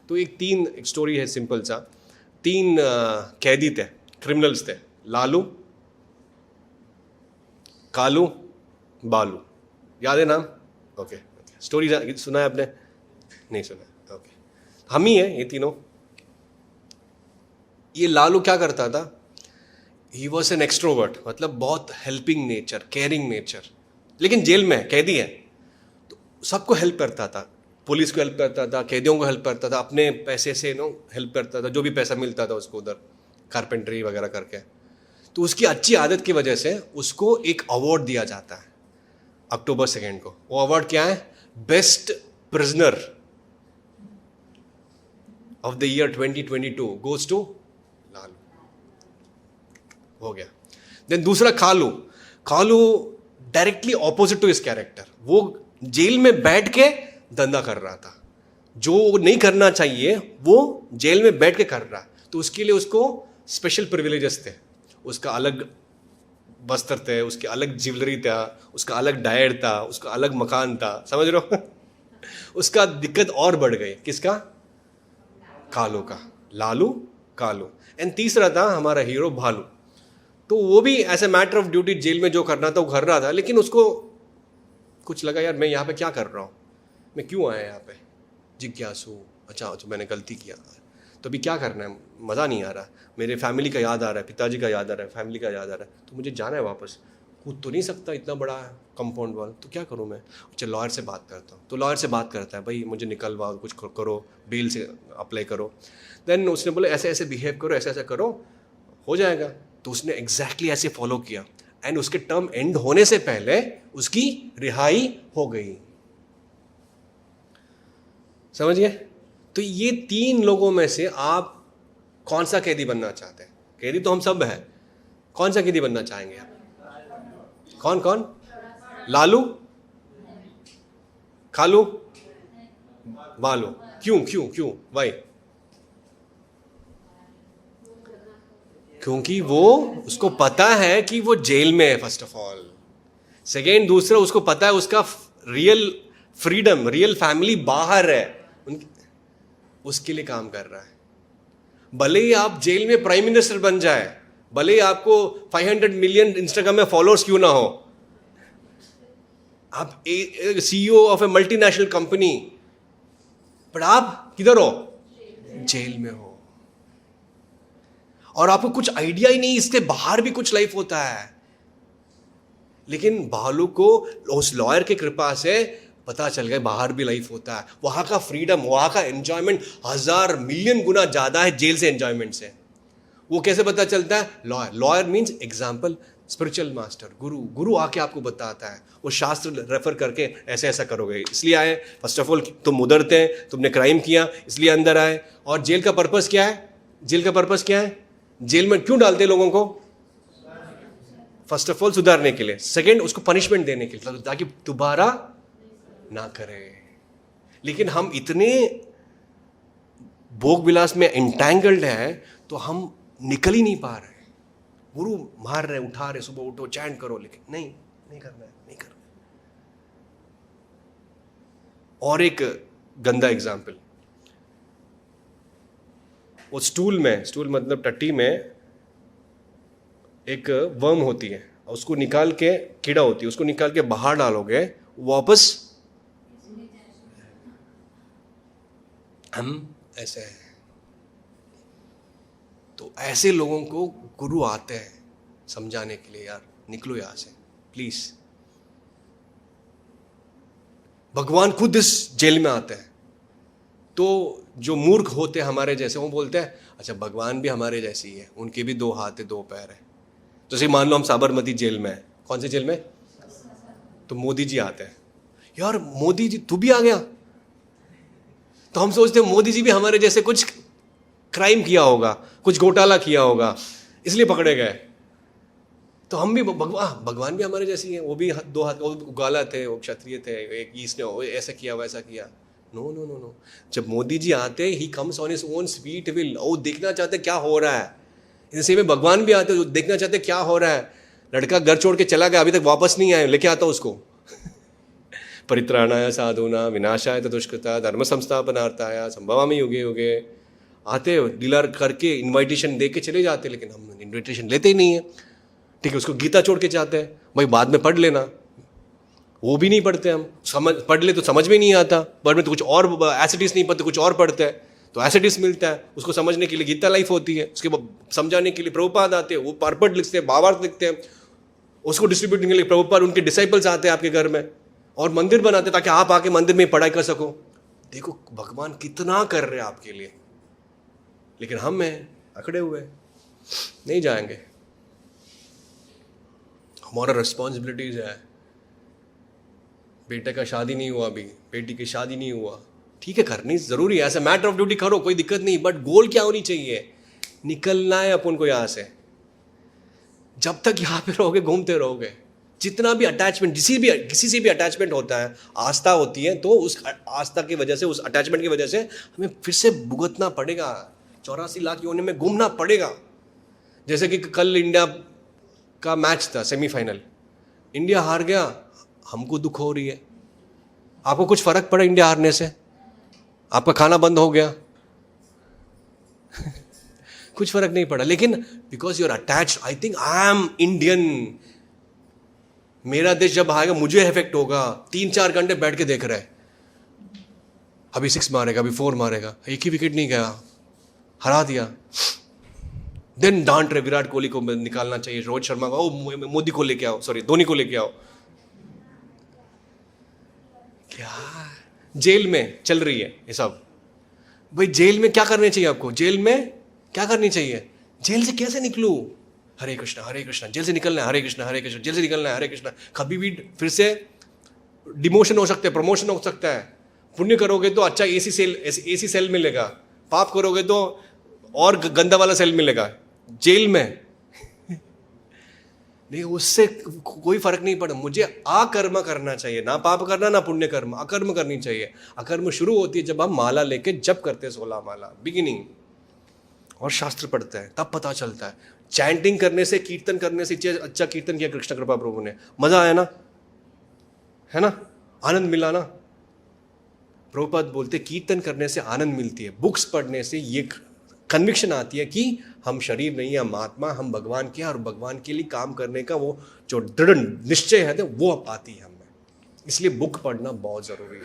एक स्टोरी है सिंपल सा। 3 कैदी थे, क्रिमिनल्स थे, लालू, कालू, बालू। याद है नाम? ओके। स्टोरी सुना है आपने? नहीं सुना? ओके। हम ही हैं ये तीनों। ये लालू क्या करता था? ही वॉज एन एक्सट्रोवर्ट, मतलब बहुत हेल्पिंग नेचर, केयरिंग नेचर, लेकिन जेल में कैदी है तो सबको हेल्प करता था, पुलिस को हेल्प करता था, कैदियों को हेल्प करता था, अपने पैसे से हेल्प करता था, जो भी पैसा मिलता था उसको उधर कारपेंटरी वगैरह करके। तो उसकी अच्छी आदत की वजह से उसको एक अवार्ड दिया जाता है अक्टूबर 2 को। वो अवार्ड क्या है? Best prisoner of the year 2022 goes to Lalu. हो गया। देन दूसरा Kalu. Kalu directly opposite to इस कैरेक्टर। वो जेल में बैठ के धंधा कर रहा था, जो नहीं करना चाहिए वो जेल में बैठ के कर रहा। तो उसके लिए उसको स्पेशल प्रिविलेजेस थे, उसका अलग वस्त्र थे, उसके अलग ज्वेलरी था, उसका अलग डाइट था, उसका अलग मकान था, समझ रहे हो? उसका दिक्कत और बढ़ गई। किसका? कालू का। लालू, कालू। एंड तीसरा था हमारा हीरो भालू। तो वो भी ऐसे मैटर ऑफ ड्यूटी जेल में जो करना था वो कर रहा था, लेकिन उसको कुछ लगा यार मैं यहाँ पे क्या कर रहा हूँ, मैं क्यों आया यहाँ पे? जिज्ञासु, अच्छा तो मैंने गलती किया, तो अभी क्या करना है? मज़ा नहीं आ रहा, मेरे फैमिली का याद आ रहा है, पिताजी का याद आ रहा है, फैमिली का याद आ रहा है, तो मुझे जाना है वापस। कूद तो नहीं सकता इतना बड़ा कंपाउंड वॉल, तो क्या करूँ मैं? अच्छा लॉयर से बात करता हूँ। तो लॉयर से बात करता है, भाई मुझे निकलवाओ, कुछ करो, बेल से अप्लाई करो। देन उसने बोला ऐसे ऐसे बिहेव करो, ऐसे ऐसे करो, हो जाएगा। तो उसने एग्जैक्टली ऐसे फॉलो किया एंड उसके टर्म एंड होने से पहले उसकी रिहाई हो गई। समझिए? तो ये 3 लोगों में से आप कौन सा कैदी बनना चाहते हैं? कैदी तो हम सब हैं, कौन सा कैदी बनना चाहेंगे आप? कौन कौन? लालू, कालू, बालू। क्यों क्यों क्यों भाई? क्योंकि वो उसको पता है कि वो जेल में है फर्स्ट ऑफ ऑल। सेकेंड, दूसरा उसको पता है उसका रियल फ्रीडम, रियल फैमिली बाहर है, उसके लिए काम कर रहा है। भले ही आप जेल में प्राइम मिनिस्टर बन जाए, भले ही आपको 500 मिलियन इंस्टाग्राम में फॉलोअर्स क्यों ना हो, आप CEO of A multinational company, पर आप किधर हो? जेल में हो। और आपको कुछ आइडिया ही नहीं इसके बाहर भी कुछ लाइफ होता है। लेकिन भालू को उस लॉयर की कृपा से पता चल गया बाहर भी लाइफ होता है, वहां का फ्रीडम, वहां का एंजॉयमेंट 1000 मिलियन गुना ज्यादा है जेल से एंजॉयमेंट से। वो कैसे पता चलता है? Lawyer. Lawyer means example, spiritual master, गुरु। गुरु आके आपको बताता है, वो शास्त्र रेफर करके ऐसे ऐसा करोगे, इसलिए आए। फर्स्ट ऑफ ऑल तुम उधर थे, तुमने क्राइम किया इसलिए अंदर आए। और जेल का पर्पस क्या है? जेल का पर्पस क्या है? जेल में क्यों डालते लोगों को? फर्स्ट ऑफ ऑल सुधारने के लिए, सेकेंड उसको पनिशमेंट देने के लिए, ताकि दोबारा ना करे। लेकिन हम इतने भोग विलास में एंटैंगल्ड हैं तो हम निकल ही नहीं पा रहे। गुरु मार रहे, उठा रहे, सुबह उठो, चैंट करो, लेकिन नहीं करना है, नहीं करना है। और एक गंदा एग्जाम्पल, वो स्टूल मतलब टट्टी में एक वर्म होती है, उसको निकाल के, कीड़ा होती है, उसको निकाल के बाहर डालोगे, वापस हम ऐसे हैं। तो ऐसे लोगों को गुरु आते हैं समझाने के लिए, यार निकलो यहां से प्लीज। भगवान खुद इस जेल में आते हैं। तो जो मूर्ख होते हैं हमारे जैसे, वो बोलते हैं अच्छा भगवान भी हमारे जैसे ही है, उनके भी 2 हाथ है 2 पैर है। तो जैसे मान लो हम साबरमती जेल में हैं, कौन से जेल में? तो मोदी जी आते हैं, यार मोदी जी तू भी आ गया। तो हम सोचते हैं मोदी जी भी हमारे जैसे कुछ क्राइम किया होगा, कुछ घोटाला किया होगा, इसलिए पकड़े गए। तो हम भी भगवान भी हमारे जैसे ही हैं, वो भी 2 हाथ, वो उगाला थे, वो क्षत्रिय थे, एक इसने ऐसा किया वैसा किया। नो नो नो नो, जब मोदी जी आते, he comes on his own sweet will, वो देखना चाहते क्या हो रहा है। इसी में भगवान भी आते, जो देखना चाहते क्या हो रहा है। लड़का घर छोड़ के चला गया, अभी तक वापस नहीं आया, लेके आता उसको। परित्राणाय साधूनां विनाशाय च दुष्कृताः धर्म संस्थापनार्थाय संभवामि युगे युगे। आते डीलर करके इनविटेशन दे के चले जाते, लेकिन हम इनविटेशन लेते ही नहीं है। ठीक है, उसको गीता छोड़ के जाते हैं, भाई बाद में पढ़ लेना, वो भी नहीं पढ़ते हम। समझ पढ़ ले तो समझ में नहीं आता, पढ़ में तो कुछ और एसिडिस नहीं पढ़ते, कुछ और पढ़ते हैं तो एसिडिस मिलता है। उसको समझने के लिए गीता लाइफ होती है, उसके समझाने के लिए प्रभुपाद आते हैं, वो पारपट लिखते हैं, भावार्थ लिखते हैं, उसको डिस्ट्रीब्यूट करने के लिए प्रभुपाद उनके डिसाइपल्स आते हैं आपके घर में और मंदिर बनाते हैं ताकि आप आके मंदिर में पढ़ाई कर सको। देखो भगवान कितना कर रहे हैं आपके लिए, लेकिन हम हैं अकड़े हुए, नहीं जाएंगे। हमारा रिस्पॉन्सिबिलिटीज है। बेटे का शादी नहीं हुआ, अभी बेटी की शादी नहीं हुआ, ठीक है करनी जरूरी है, ऐसा मैटर ऑफ ड्यूटी करो, कोई दिक्कत नहीं, बट गोल क्या होनी चाहिए? निकलना है अपन को यहां से। जब तक यहां पे रहोगे घूमते रहोगे। जितना भी अटैचमेंट, किसी से भी अटैचमेंट होता है, आस्था होती है, तो उस आस्था की वजह से, उस अटैचमेंट की वजह से हमें फिर से भुगतना पड़ेगा, 84 लाख योनि में घूमना पड़ेगा। जैसे कि कल इंडिया का मैच था, सेमीफाइनल, इंडिया हार गया, हमको दुख हो रही है। आपको कुछ फर्क पड़ा इंडिया हारने से? आपका खाना बंद हो गया? कुछ फर्क नहीं पड़ा, लेकिन because you are attached, I think I am Indian, मेरा देश जब आएगा मुझे इफेक्ट होगा। 3-4 घंटे बैठ के देख रहे हैं, अभी 6 मारेगा, अभी 4 मारेगा, एक ही विकेट नहीं गया, हरा दिया। देन डांट रहे विराट कोहली को निकालना चाहिए, रोहित शर्मा को, ओ मोदी को लेके आओ, सॉरी धोनी को लेके आओ। क्या जेल में चल रही है ये सब? भाई जेल में क्या करने चाहिए आपको? जेल में क्या करनी चाहिए? जेल से कैसे निकलूं? हरे कृष्णा, जेल से निकलना है, हरे कृष्णा, जेल से निकलना है, हरे कृष्णा। कभी भी फिर से डिमोशन हो सकता है, प्रमोशन हो सकता है। पुण्य करोगे तो अच्छा एसी सेल मिलेगा, पाप करोगे तो और गंदा वाला सेल मिलेगा जेल में। नहीं, उससे कोई फर्क नहीं पड़ा। मुझे अकर्म करना चाहिए, ना पाप करना ना पुण्य कर्म, अकर्म करनी चाहिए। अकर्म शुरू होती है जब हम माला लेके जप करते हैं, 16 माला बिगिनिंग, और शास्त्र पढ़ते हैं, तब पता चलता है। चैंटिंग करने से, कीर्तन करने से, अच्छा कीर्तन किया कृष्ण कृपा प्रभु ने, मजा आया ना, है ना, आनंद मिला ना। प्रभुपाद बोलते कीर्तन करने से आनंद मिलती है, बुक्स पढ़ने से ये कन्विक्शन आती है कि हम शरीर नहीं है, हम आत्मा, हम भगवान के हैं, और भगवान के लिए काम करने का वो जो दृढ़ निश्चय है वो आती है हमें। इसलिए बुक पढ़ना बहुत जरूरी है।